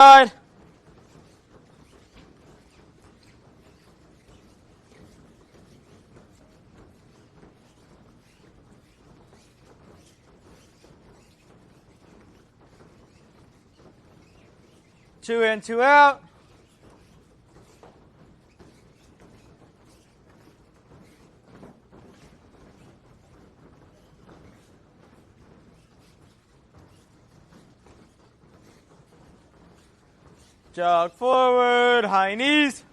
Side. Two in, two out. Jog forward, high knees.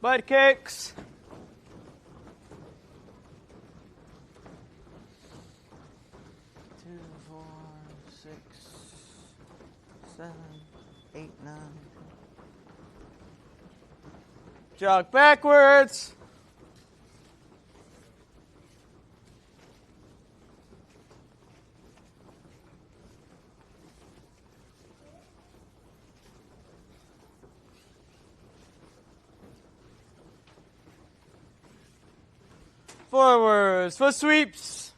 Butt kicks. Two, 4, 6, 7, 8, 9. Jog backwards. Forwards, foot sweeps.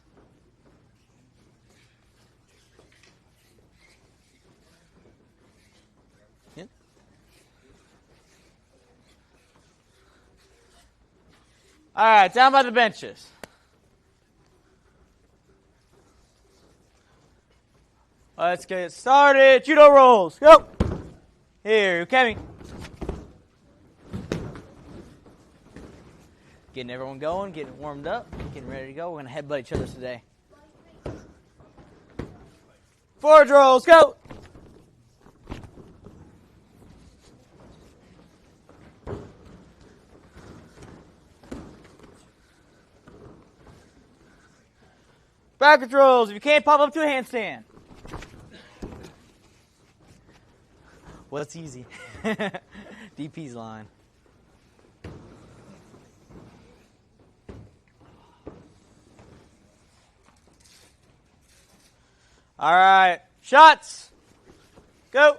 All right, down by the benches. Let's get started. Judo rolls. Go. Here, Kemi. Getting everyone going, getting warmed up, getting ready to go. We're going to headbutt each other today. Forward rolls. Go. Backwards rolls. If you can't, pop up to a handstand. Well, it's easy. DP's line. All right. Shots. Go.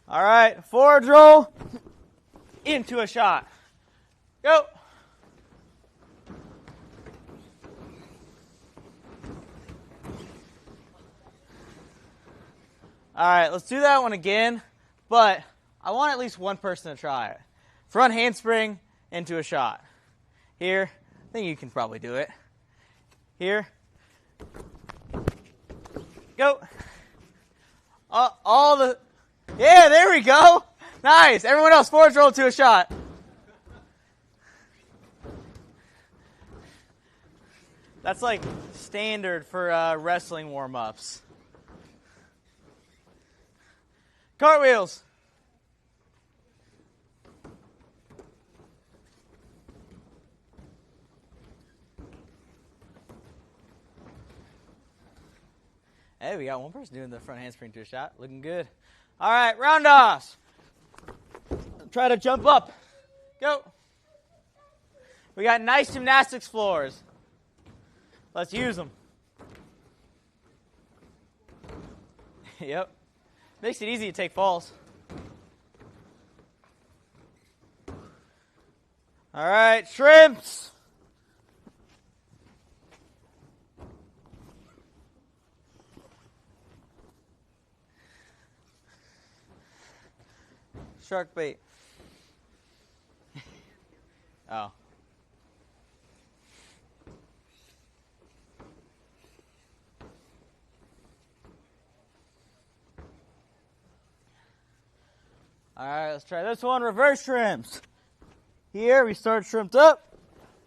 All right, forward roll into a shot. Go. All right, let's do that one again, but I want at least one person to try it. Front handspring into a shot. Here, I think you can probably do it. Here. Go. Yeah, there we go. Nice. Everyone else, forward roll to a shot. That's like standard for wrestling warm-ups. Cartwheels. Hey, we got one person doing the front handspring to a shot. Looking good. All right, round-offs. Try to jump up. Go. We got nice gymnastics floors. Let's use them. Yep. Makes it easy to take falls. All right, shrimps. Shark bait. Oh. All right, let's try this one. Reverse shrimps. Here, we start shrimped up.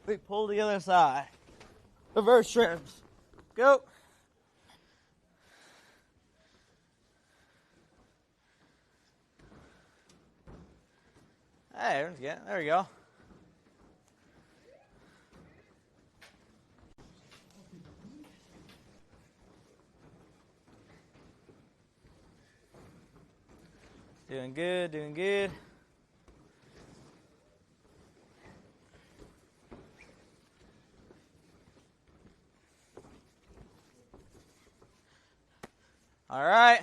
We pull the other side. Reverse shrimps. Go. Hey, everyone's getting it. There we go. Doing good, doing good. All right.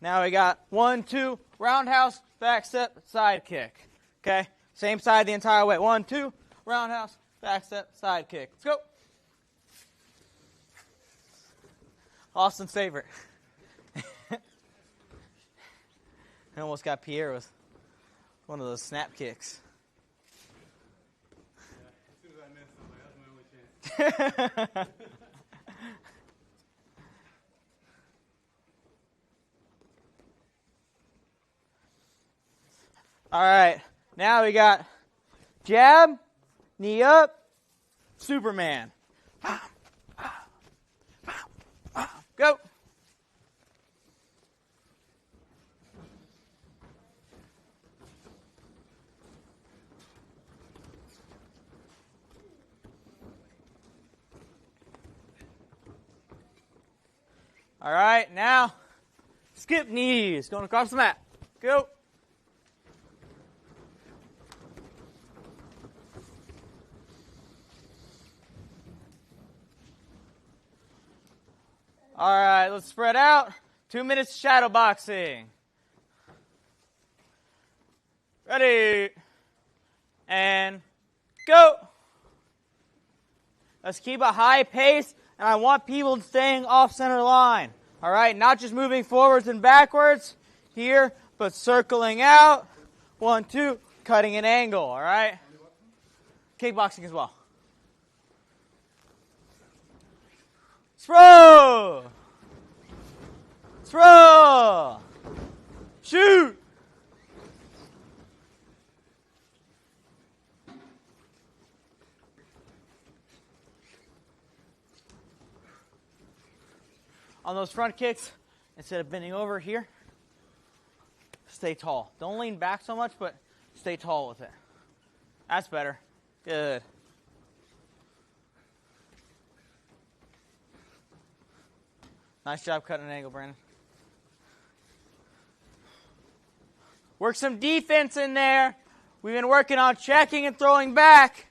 Now we got 1, 2, roundhouse, back step, side kick. Okay? Same side the entire way. 1, 2, roundhouse, back step, side kick. Let's go. Austin's favorite. I almost got Pierre with one of those snap kicks. Yeah, as soon as I missed, I'm like, that's my only chance. All right, now we got jab, knee up, Superman. Go. All right, now skip knees, going across the mat. Go. All right, let's spread out. 2 minutes shadow boxing. Ready. And go. Let's keep a high pace, and I want people staying off center line. All right, not just moving forwards and backwards here, but circling out. 1, 2, cutting an angle, all right? Kickboxing as well. Throw! Throw! Shoot! On those front kicks, instead of bending over here, stay tall. Don't lean back so much, but stay tall with it. That's better. Good. Nice job cutting an angle, Brandon. Work some defense in there. We've been working on checking and throwing back.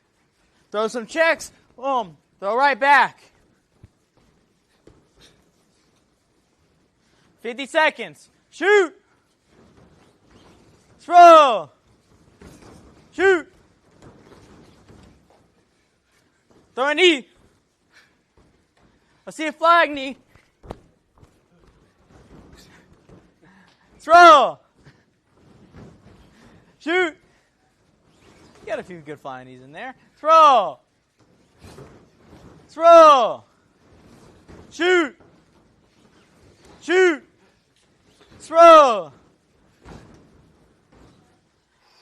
Throw some checks. Boom. Throw right back. 50 seconds. Shoot. Throw. Shoot. Throw a knee. Let's see a flag knee. Throw. Shoot. Got a few good flying knees in there. Throw. Throw. Shoot. Shoot. Throw. All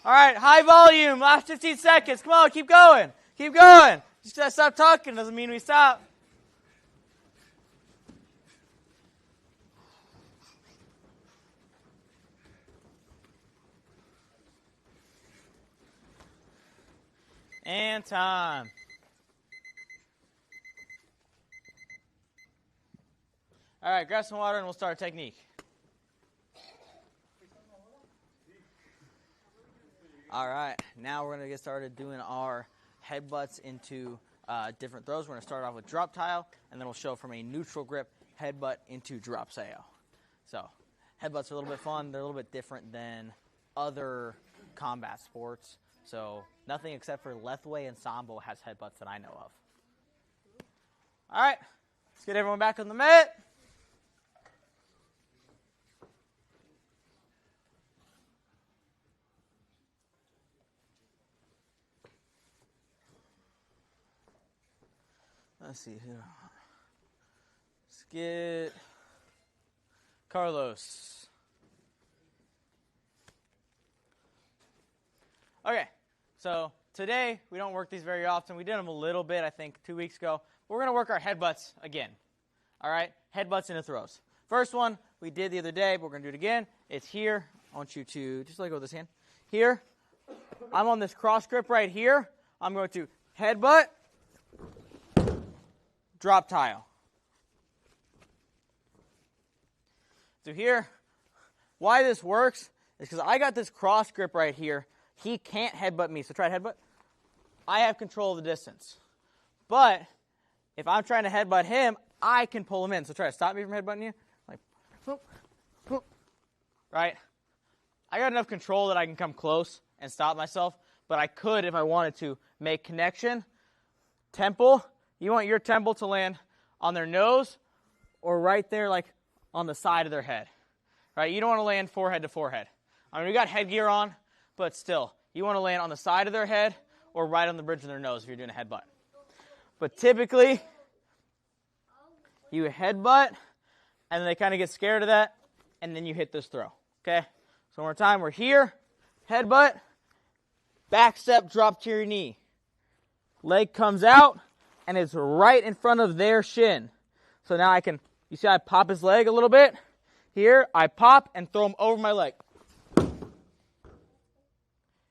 right, high volume. Last 15 seconds. Come on, keep going. Keep going. Just gotta stop talking. Doesn't mean we stop. And time. All right, grab some water and we'll start a technique. All right, now we're going to get started doing our headbutts into different throws. We're going to start off with drop tile, and then we'll show from a neutral grip headbutt into drop sayo. So headbutts are a little bit fun. They're a little bit different than other combat sports. So nothing except for Lethway and Sambo has headbutts that I know of. All right, let's get everyone back on the mat. Let's see here. Let's get Carlos. Okay, so today we don't work these very often. We did them a little bit, I think, 2 weeks ago. We're going to work our headbutts again. All right, headbutts into throws. First one we did the other day, but we're going to do it again. It's here. I want you to just let go of this hand. Here, I'm on this cross grip right here. I'm going to headbutt, drop tile. So here, why this works is because I got this cross grip right here. He can't headbutt me, so try to headbutt. I have control of the distance. But if I'm trying to headbutt him, I can pull him in. So try to stop me from headbutting you. Like, right? I got enough control that I can come close and stop myself, but I could, if I wanted to, make connection. Temple, you want your temple to land on their nose or right there, like on the side of their head, right? You don't want to land forehead to forehead. I mean, we got headgear on, but still, you want to land on the side of their head or right on the bridge of their nose if you're doing a headbutt. But typically, you headbutt, and then they kind of get scared of that, and then you hit this throw, okay? So one more time, we're here, headbutt, back step, drop to your knee. Leg comes out, and it's right in front of their shin. So now I can, you see I pop his leg a little bit? Here, I pop and throw him over my leg.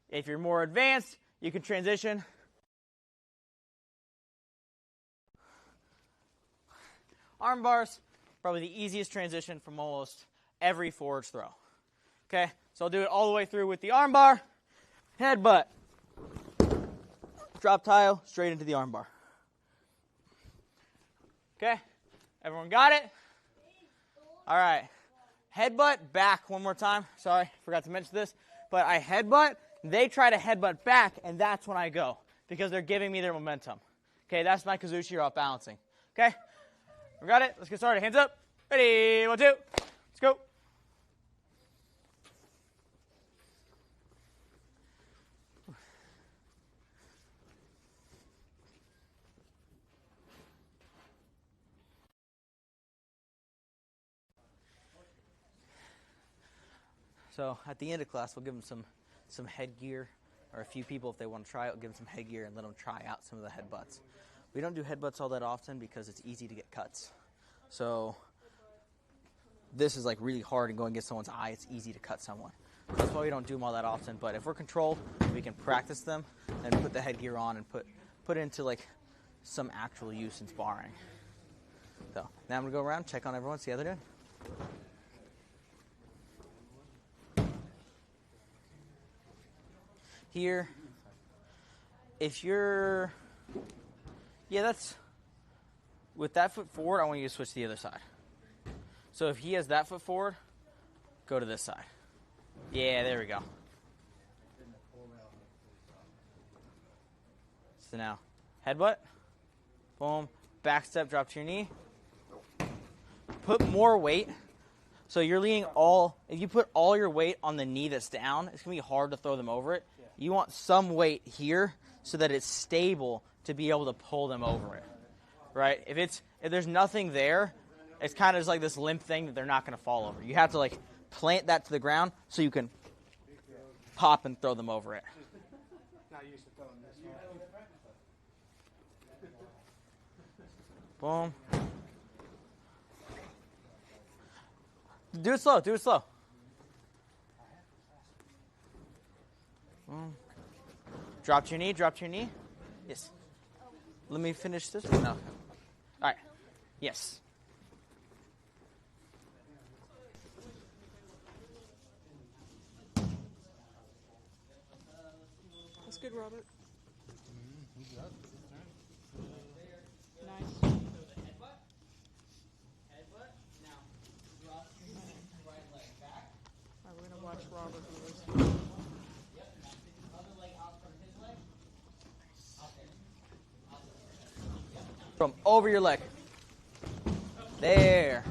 If you're more advanced, you can transition. Arm bars, probably the easiest transition from almost every forward throw. Okay, so I'll do it all the way through with the arm bar, headbutt, drop tile, straight into the arm bar. Okay, everyone got it? All right, headbutt back one more time. Sorry, forgot to mention this, but I headbutt, they try to headbutt back, and that's when I go, because they're giving me their momentum. Okay, that's my kazushi or off balancing. Okay, we got it? Let's get started. Hands up. Ready, 1, 2, let's go. So at the end of class, we'll give them some headgear, or a few people, if they want to try it, we'll give them some headgear and let them try out some of the headbutts. We don't do headbutts all that often because it's easy to get cuts. So this is like really hard and go and get someone's eye. It's easy to cut someone. That's why we don't do them all that often. But if we're controlled, we can practice them and put the headgear on and put it into like some actual use in sparring. So now I'm going to go around, check on everyone, see how they're doing. Here, if you're, that's, with that foot forward, I want you to switch to the other side. So if he has that foot forward, go to this side. Yeah, there we go. So now, headbutt, boom, back step, drop to your knee. Put more weight. So you're leaning if you put all your weight on the knee that's down, it's going to be hard to throw them over it. You want some weight here so that it's stable to be able to pull them over it, right? If there's nothing there, it's kind of just like this limp thing that they're not going to fall over. You have to like plant that to the ground so you can pop and throw them over it. Not used to throwing this one. Boom. Do it slow. Do it slow. Drop to your knee. Drop to your knee. Yes. Let me finish this. No. All right. Yes. That's good, Robert. Nice. All right, we're going to watch Robert do this. From over your leg. There.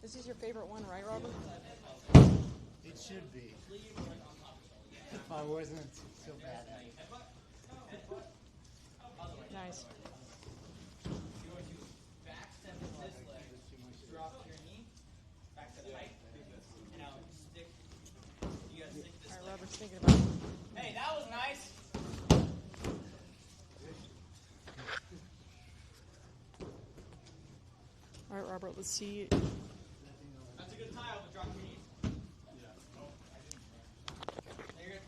This is your favorite one, right, Robert? It should be. If I wasn't so bad at it. Nice. All right, Robert's thinking about it. Hey, that was nice. All right, Robert, let's see. That's a good tile, but drop your knees. There you go.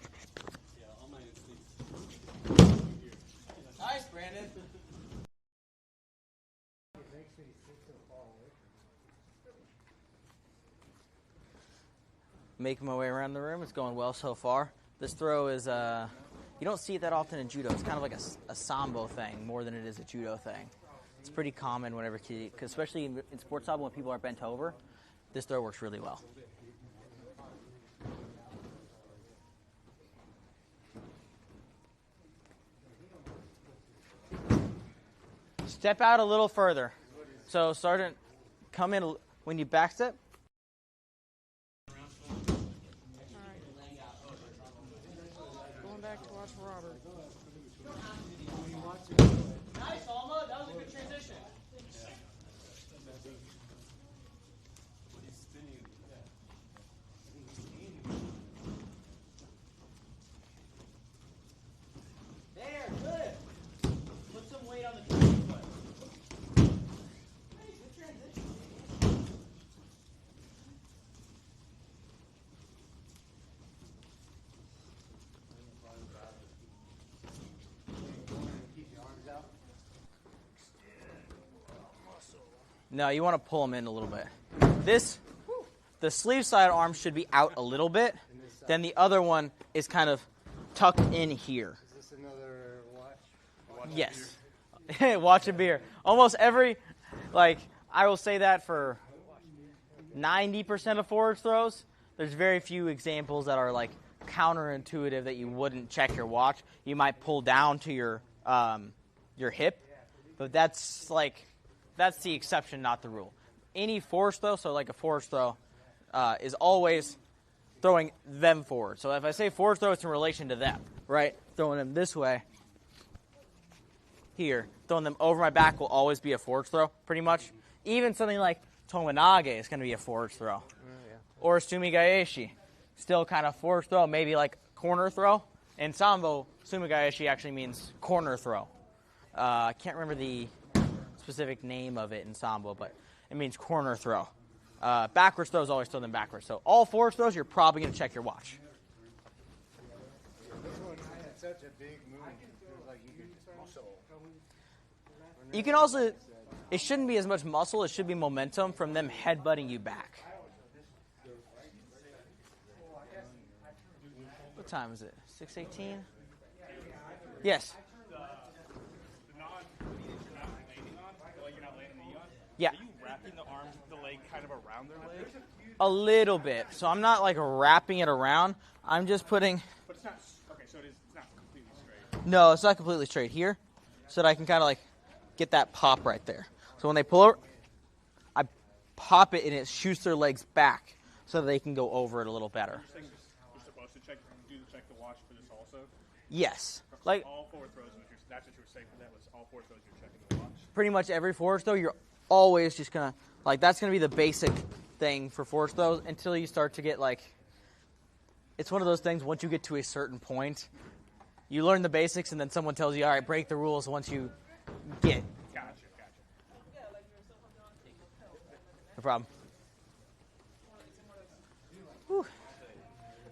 Yeah, all my instincts. Nice, Brandon. making my way around the room. It's going well so far. This throw is, you don't see it that often in judo. It's kind of like a Sambo thing more than it is a judo thing. It's pretty common whenever, especially in sports Sambo when people are bent over, this throw works really well. Step out a little further. So start come in when you back step. Going back to watch Robert. Nice, Alma. That was a good transition. There, good. Put some weight on the foot. Hey, good transition. No, you want to pull them in a little bit. The sleeve side arm should be out a little bit. Then the other one is kind of tucked in here. Is this another watch? Yes. Watch a beer. Almost every, I will say that for 90% of forward throws. There's very few examples that are counterintuitive that you wouldn't check your watch. You might pull down to your hip, but that's the exception, not the rule. Any force throw, so like a force throw, is always throwing them forward. So if I say force throw, it's in relation to them, right? Throwing them this way, here, throwing them over my back will always be a forward throw, pretty much. Even something like Tomonage is going to be a forward throw. Yeah. Or Sumigaeshi, still kind of forward throw, maybe like corner throw. In Sambo, Sumigaeshi actually means corner throw. I can't remember the specific name of it in Sambo, but it means corner throw. Backwards throws always throw them backwards. So all forward throws, you're probably going to check your watch. This one had such a big move. It feels like you could just muscle. You can also, it shouldn't be as much muscle, it should be momentum from them headbutting you back. What time is it? 6:18? Yes. Yeah. Are you wrapping the arm, the leg kind of around their leg? A little bit. So I'm not wrapping it around. I'm just putting. But it's not, okay, so it's not completely straight. No, it's not completely straight here. So that I can kind of get that pop right there. So when they pull over, I pop it and it shoots their legs back so that they can go over it a little better. You're supposed to check the watch for this also? Yes. All forward throws, that's what you were saying for that, was all forward throws you're checking the watch? Pretty much every forward throw, you're always just going to, that's going to be the basic thing for forward throws until you start to get, it's one of those things, once you get to a certain point, you learn the basics and then someone tells you, all right, break the rules once you get. Gotcha. No problem. Whew.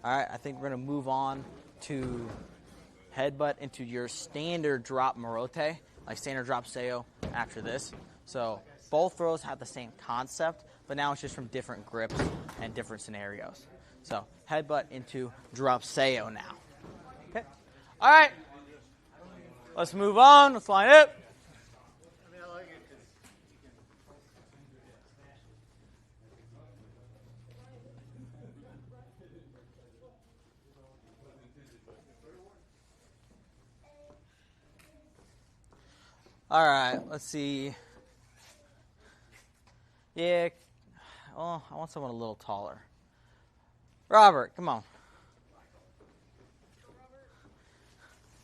All right, I think we're going to move on to headbutt into your standard drop Morote, like standard drop Seo after this. So both throws have the same concept, but now it's just from different grips and different scenarios. So headbutt into drop Seo now. Okay. All right. Let's move on. Let's line up. All right, let's see. Yeah, well, I want someone a little taller. Robert, come on.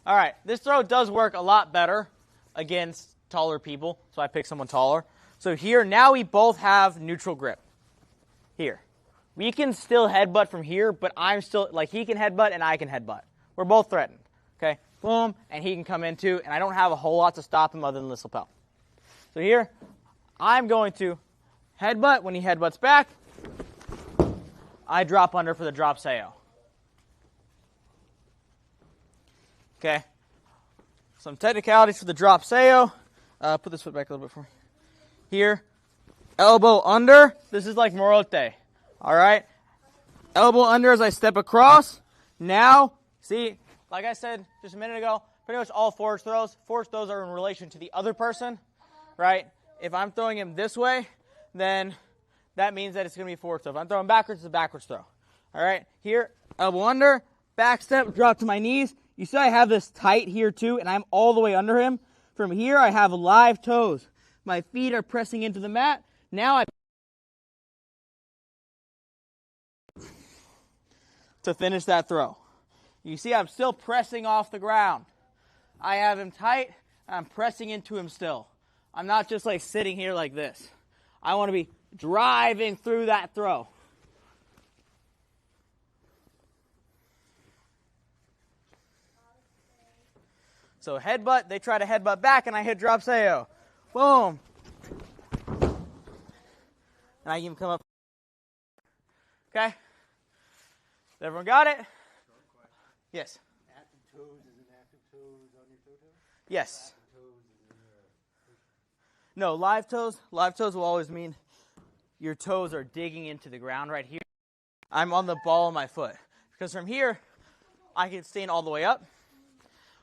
All right, this throw does work a lot better against taller people, so I picked someone taller. So here, now we both have neutral grip. Here. We can still headbutt from here, but I'm still, he can headbutt and I can headbutt. We're both threatened, okay? Boom, and he can come in too, and I don't have a whole lot to stop him other than this lapel. So here, I'm going to headbutt. When he headbutts back, I drop under for the drop Seo. Okay. Some technicalities for the drop Seo. Put this foot back a little bit for me. Here, elbow under. This is like Morote. All right. elbow under as I step across. Now, see, like I said just a minute ago, pretty much all forward throws are in relation to the other person, right? If I'm throwing him this way, then that means that it's going to be a forward throw. If I'm throwing backwards, it's a backwards throw. All right, here, elbow under, back step, drop to my knees. You see I have this tight here too, and I'm all the way under him. From here, I have live toes. My feet are pressing into the mat. Now to finish that throw. You see I'm still pressing off the ground. I have him tight, and I'm pressing into him still. I'm not just like sitting here like this. I want to be driving through that throw. So headbutt, they try to headbutt back, and I hit drop Sao. Boom. And I even come up. Okay? Everyone got it? Yes. Active toes is an active toes on your toe? Yes. No, live toes. Live toes will always mean your toes are digging into the ground right here. I'm on the ball of my foot. Because from here, I can stand all the way up.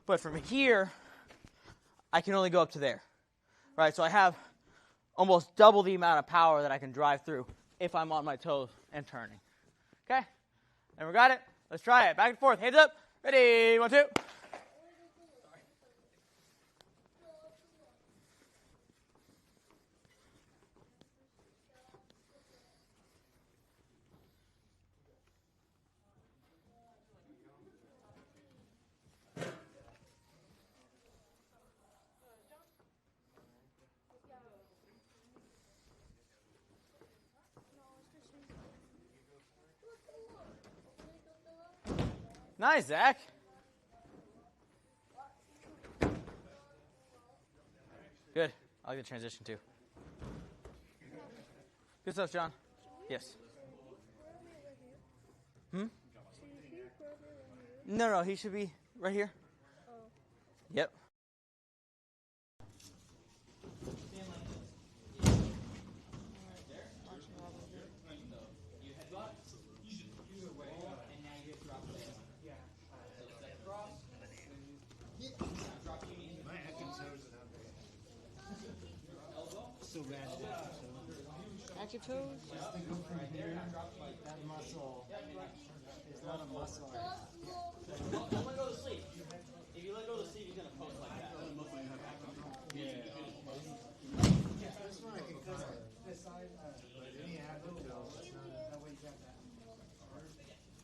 But from here, I can only go up to there. Right? So I have almost double the amount of power that I can drive through if I'm on my toes and turning. Okay? And we got it. Let's try it. Back and forth. Hands up. Ready? 1, 2. Nice, Zach. Good. I like the transition, too. Good stuff, John. Yes. No, he should be right here. Yep. Active toes? That muscle is not a muscle. Don't let go of the sleeve. If you let go of the sleeve, he's going to post like that. This one I can cut this side. Any active toes. That way you got that.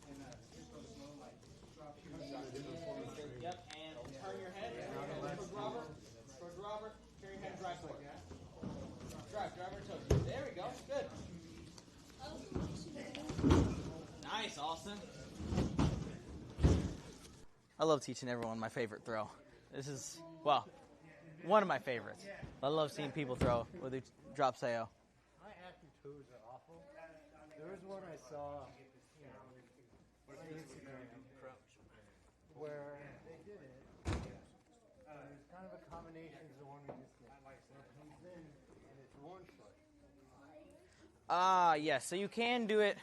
And just go slow, like drop your head. Yep, and turn your head. Towards Robert. Turn your head and drive forward. Drive your toes. There we go. Good. Nice, Austin. I love teaching everyone my favorite throw. This is, well, one of my favorites. I love seeing people throw with a drop Sao. My active toes are awful. There was one I saw on Instagram where they did it. It's kind of a combination of the one we just did. So it comes in and it's one foot. Yes. So you can do it.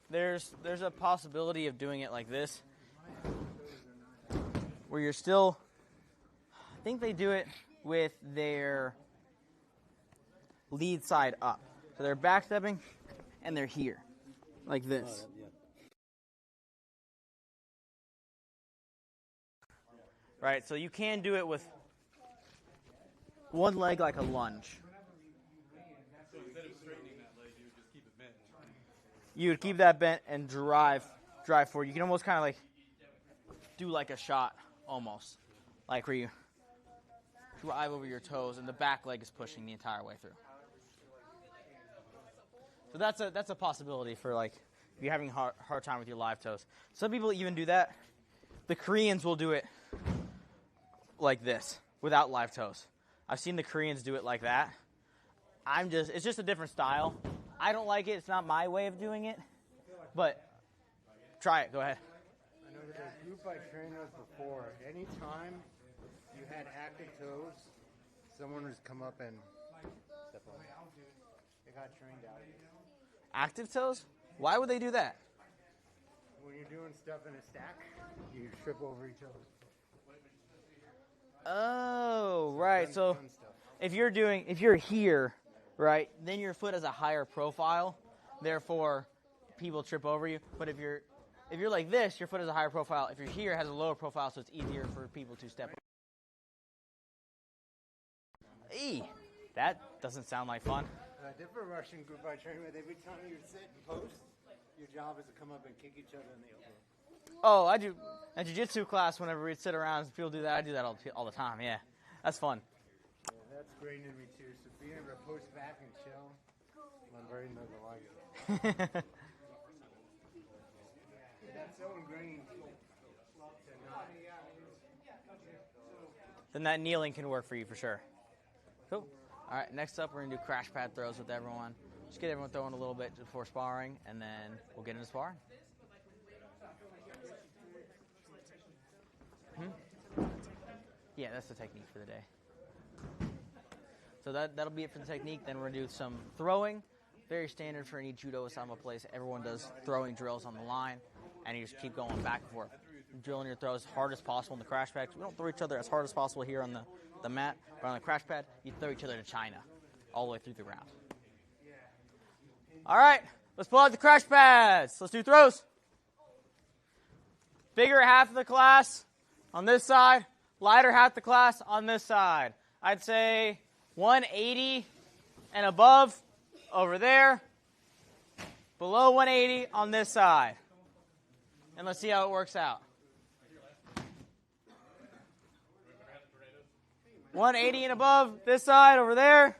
There's a possibility of doing it like this, where you're still. I think they do it with their lead side up. So they're backstepping, and they're here, like this. Right. So you can do it with one leg like a lunge. You would keep that bent and drive forward. You can almost kind of like do like a shot, almost, like where you drive over your toes and the back leg is pushing the entire way through. So that's a possibility for like if you're having a hard time with your live toes. Some people even do that. The Koreans will do it like this without live toes. I've seen the Koreans do it like that. It's just a different style. I don't like it. It's not my way of doing it. But try it. Go ahead. I know that the group I trained with before, anytime you had active toes, someone would come up and step on it. They got trained out. Active toes? Why would they do that? when you're doing stuff in a stack, you trip over each other. Oh, right. So Fun stuff. if you're here, right, then your foot has a higher profile, therefore people trip over you. But if you're like this, your foot has a higher profile. If you're here, it has a lower profile, so it's easier for people to step. That doesn't sound like fun. A different Russian group I train with, every time you sit and post, your job is to come up and kick each other in the elbow. Oh, I do. In jiu-jitsu class, whenever we'd sit around and people do that, I do that all the time. Yeah, that's fun. Yeah, that's ingrained in me too. So being able to post back and chill, I'm very noble like it. That's so ingrained to not. Then that kneeling can work for you for sure. Cool. All right, next up, we're going to do crash pad throws with everyone. Just get everyone throwing a little bit before sparring, and then we'll get into sparring. Yeah, that's the technique for the day. So that'll be it for the technique. Then we're going to do some throwing. Very standard for any Judo or Sambo place. Everyone does throwing drills on the line, and you just keep going back and forth. Drilling your throws as hard as possible in the crash pad. We don't throw each other as hard as possible here on the mat, but on the crash pad, you throw each other to China all the way through the ground. All right, let's pull out the crash pads. Let's do throws. Bigger half of the class on this side, lighter half the class on this side. I'd say 180 and above over there, below 180 on this side. And let's see how it works out. 180 and above this side over there.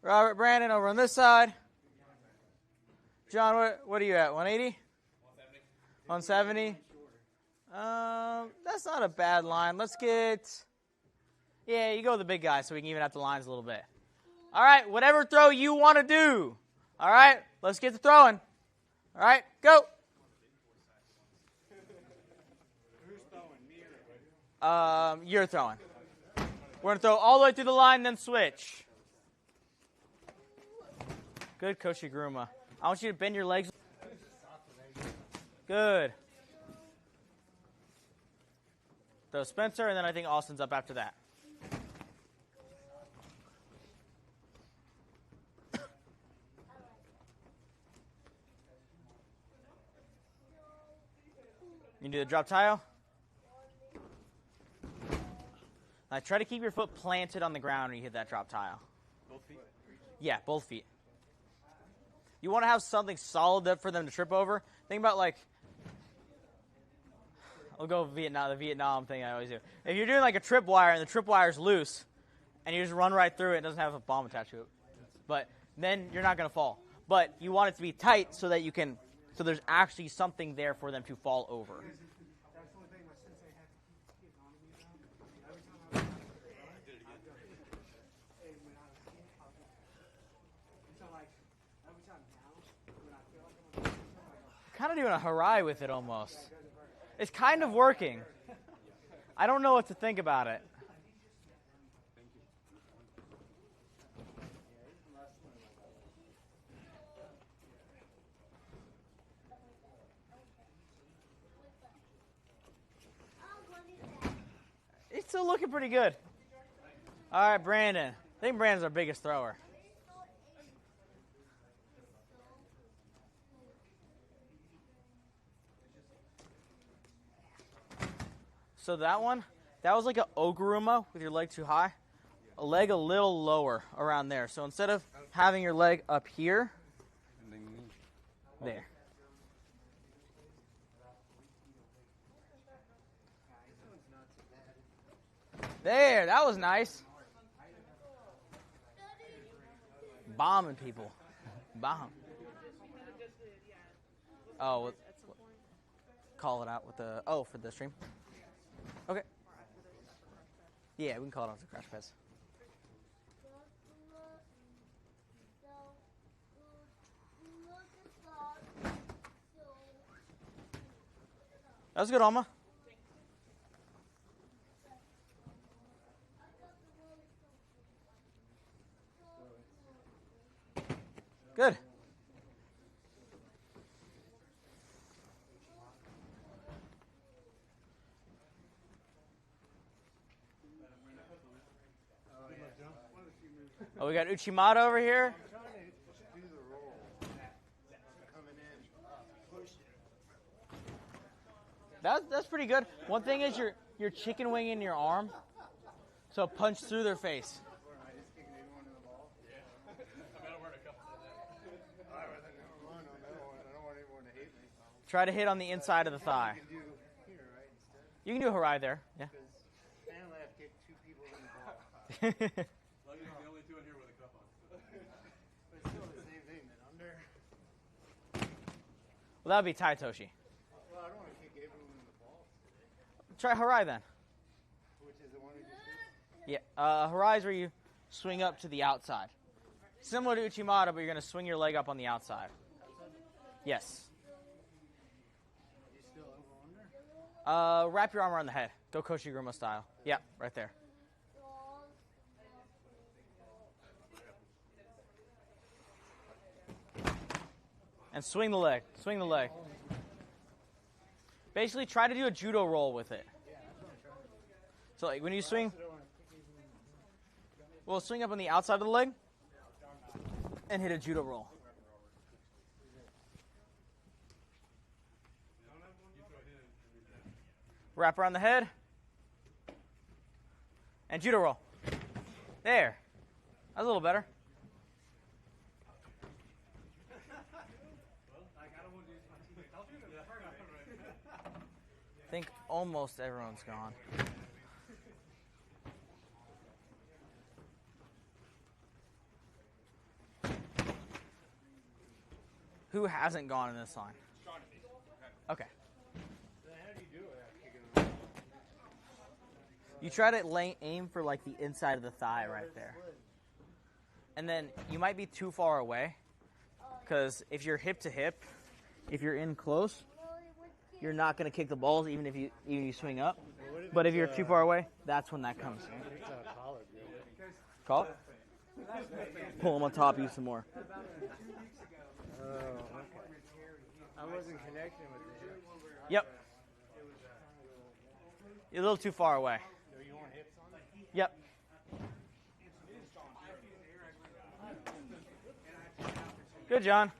Robert Brandon over on this side. John, what are you at? 180? 170? That's not a bad line. Let's get... Yeah, you go with the big guy so we can even out the lines a little bit. All right, whatever throw you want to do. All right, let's get to throwing. All right, go. Who's throwing, me or You're throwing. We're going to throw all the way through the line, then switch. Good, Koshi Gruma. I want you to bend your legs. Good. Throw Spencer, and then I think Austin's up after that. You can do the drop tile. Now try to keep your foot planted on the ground when you hit that drop tile. both feet? Yeah, both feet. You want to have something solid for them to trip over. Think about like, I'll go the Vietnam thing I always do. If you're doing like a trip wire and the trip wire's loose, and you just run right through it, it doesn't have a bomb attached to it. But then you're not going to fall. But you want it to be tight so that you can, so there's actually something there for them to fall over. Kind of doing a harai with it almost. It's kind of working. I don't know what to think about it. It's still looking pretty good. All right, Brandon. I think Brandon's our biggest thrower. So that one, that was like an oguruma with your leg too high. A leg a little lower around there. So instead of having your leg up here, there. There, that was nice. Bombing people. Bomb. Oh, call it out with the, for the stream. Okay. Yeah, we can call it off the crash pads. That was good, Alma. Good. Oh, we got Uchimata over here. I'm trying to do the roll. Coming in. Push it. That's pretty good. One thing is you're chicken winging your arm, so punch through their face. Or am I just kicking anyone in the ball? Yeah. I mean, I learned a couple of that. All right, then never mind on that one. I don't want anyone to hate me. Try to hit on the inside of the thigh. You can do here, right, instead? You can do a harai there. Yeah. Because apparently I've kicked 2 people in the ball. Well, you're the only two in here with a cup on. But it's still the same thing, then under. Well, that would be Tai Otoshi. Well, I don't want to kick everyone in the balls today. Try harai then. Which is the one who just did? Yeah. Harai is where you swing up to the outside. Similar to Uchimata, but you're going to swing your leg up on the outside. Yes. You still over under? Wrap your arm around the head. Go Koshiguruma style. Yeah, right there. And swing the leg. Swing the leg. Basically, try to do a judo roll with it. So, like, when you swing, well, swing up on the outside of the leg and hit a judo roll. Wrap around the head and judo roll. There. That's a little better. I think almost everyone's gone. Who hasn't gone in this line? Okay. Then how do you do it? Kicking You try to aim for like the inside of the thigh right there. And then you might be too far away because if you're hip to hip, if you're in close, you're not going to kick the balls even if you swing up. But if you're too far away, that's when that comes. It's a collar, bro. Call it. Pull them on top of you some more. Oh, okay. I wasn't connecting with the hips. Yep. You're a little too far away. So you want hips on it? Yep. Good, John.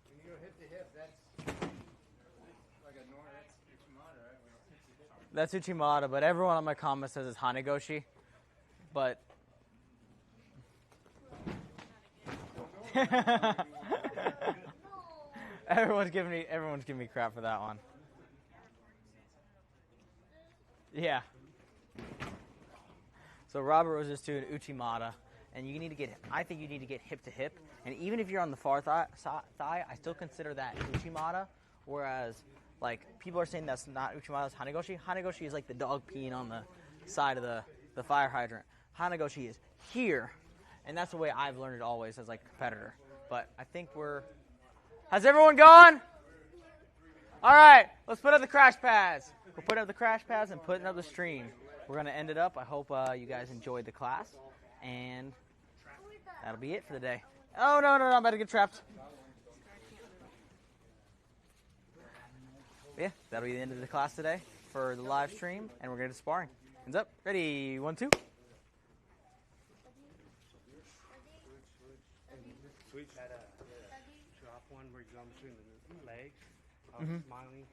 When you go hip to hip, that's like a norm. That's Uchimata, right? When it's hip to hip. That's Uchimata, but everyone on my comment says it's Hanegoshi. But everyone's giving me crap for that one. Yeah. So Robert was just doing Uchimata, and I think you need to get hip to hip. And even if you're on the far thigh, I still consider that Uchimata. Whereas, like, people are saying that's not Uchimata, it's Hanegoshi. Hanegoshi is like the dog peeing on the side of the fire hydrant. Hanegoshi is here, and that's the way I've learned it always as like a competitor. But I think has everyone gone? All right, let's put up the crash pads. We'll put up the crash pads and put up the stream. We're going to end it up. I hope you guys enjoyed the class, and that'll be it for the day. Oh, no, I'm about to get trapped. Yeah, that'll be the end of the class today for the live stream, and we're going to sparring. Hands up. Ready? 1, 2. Switch had a drop one where you go between the legs. I was smiling.